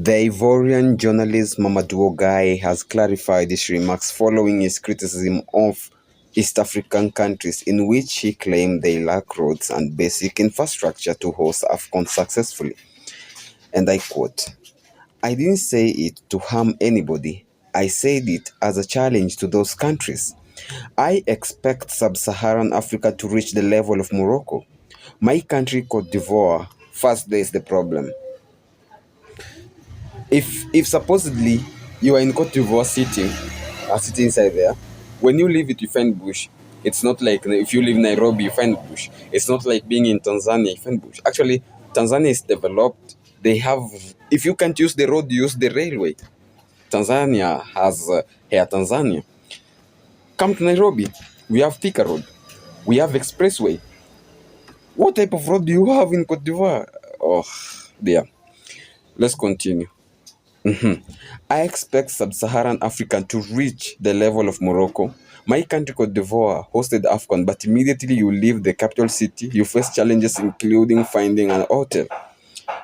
The Ivorian journalist Mamadou Gaye has clarified his remarks following his criticism of East African countries in which he claimed they lack roads and basic infrastructure to host AFCON successfully. And I quote, "I didn't say it to harm anybody. I said it as a challenge to those countries. I expect Sub-Saharan Africa to reach the level of Morocco. My country, Côte d'Ivoire, first there is the problem. If supposedly you are in Côte d'Ivoire sitting inside there, when you leave it you find bush. It's not like if you live in Nairobi you find bush. It's not like being in Tanzania you find bush. Actually, Tanzania is developed. They have, if you can't use the road, use the railway. Tanzania has Air Tanzania. Come to Nairobi, we have Thika Road, we have expressway. What type of road do you have in Côte d'Ivoire? Oh dear. Let's continue. I expect Sub-Saharan Africa to reach the level of Morocco. My country, Côte d'Ivoire, hosted AFCON, but immediately you leave the capital city, you face challenges including finding an hotel.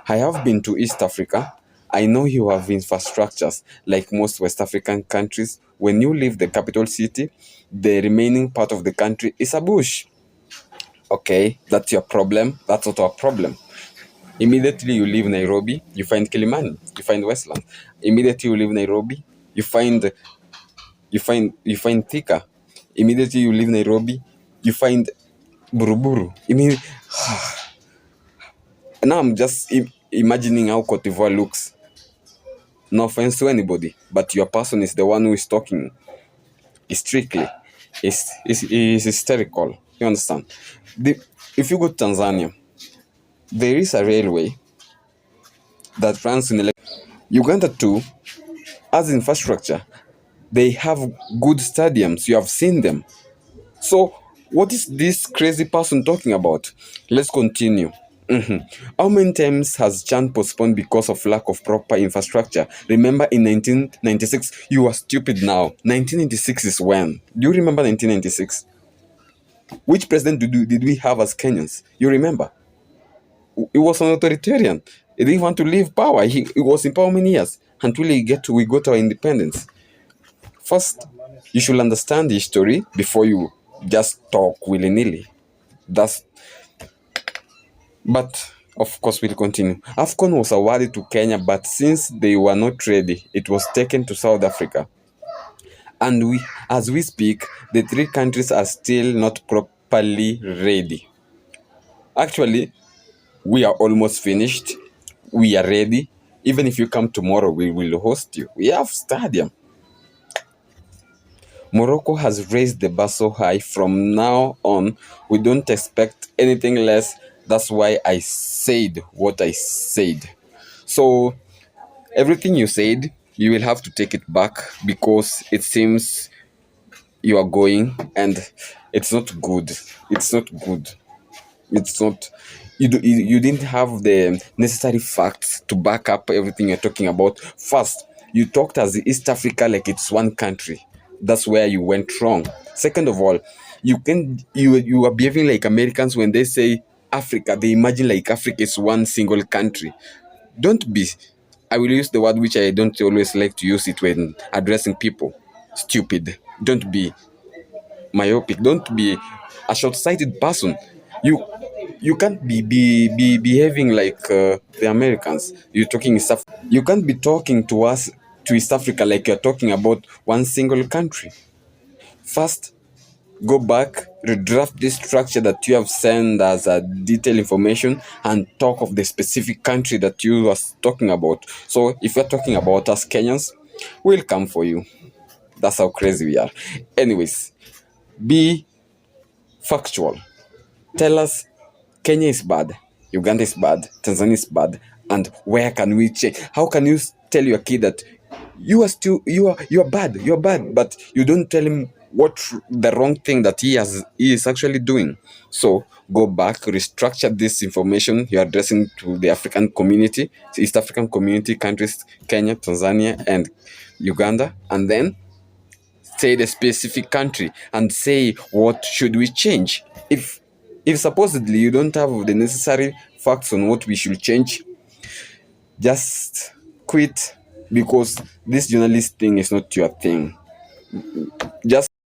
I have been to East Africa. I know you have infrastructures like most West African countries. When you leave the capital city, the remaining part of the country is a bush. Okay, that's your problem. That's not our problem. Immediately you leave Nairobi, you find Kilimani, you find Westland. Immediately you leave Nairobi, you find Thika. Immediately you leave Nairobi, you find Buruburu. Now I'm just imagining how Côte d'Ivoire looks. No offense to anybody, but your person is the one who is talking strictly. Is hysterical. You understand? If you go to Tanzania, there is a railway that runs in Uganda too has infrastructure. They have good stadiums. You have seen them. So what is this crazy person talking about? Let's continue. How many times has CHAN postponed because of lack of proper infrastructure? Remember in 1996, you are stupid now. 1996 is when? Do you remember 1996? Which president did we have as Kenyans? You remember? He was an authoritarian. He didn't want to leave power. He was in power many years until we got our independence. First, you should understand the history before you just talk willy-nilly. But of course we'll continue. AFCON was awarded to Kenya, but since they were not ready, it was taken to South Africa. And as we speak, the three countries are still not properly ready. Actually, we are almost finished. We are ready. Even if you come tomorrow, we will host you. We have stadium. Morocco has raised the bar so high. From now on, we don't expect anything less. That's why I said what I said. So, everything you said, you will have to take it back because it seems you are going and it's not good. It's not good. It's not. You didn't have the necessary facts to back up everything you're talking about. First, you talked as East Africa like it's one country. That's where you went wrong. Second of all, you are behaving like Americans when they say Africa. They imagine like Africa is one single country. Don't be. I will use the word which I don't always like to use it when addressing people. Stupid. Don't be myopic. Don't be a short-sighted person. You can't be behaving like the Americans. You're talking East Africa. You can't be talking to us to East Africa like you're talking about one single country. First, go back, redraft this structure that you have sent as a detailed information and talk of the specific country that you are talking about. So if you're talking about us Kenyans, we'll come for you. That's how crazy we are. Anyways, be factual. Tell us Kenya is bad, Uganda is bad, Tanzania is bad, and where can we change? How can you tell your kid that you are bad, but you don't tell him what the wrong thing that he is actually doing? So go back, restructure this information you're addressing to the African community, the East African community countries, Kenya, Tanzania, and Uganda, and then say the specific country and say what should we change. If supposedly you don't have the necessary facts on what we should change, just quit because this journalist thing is not your thing. Just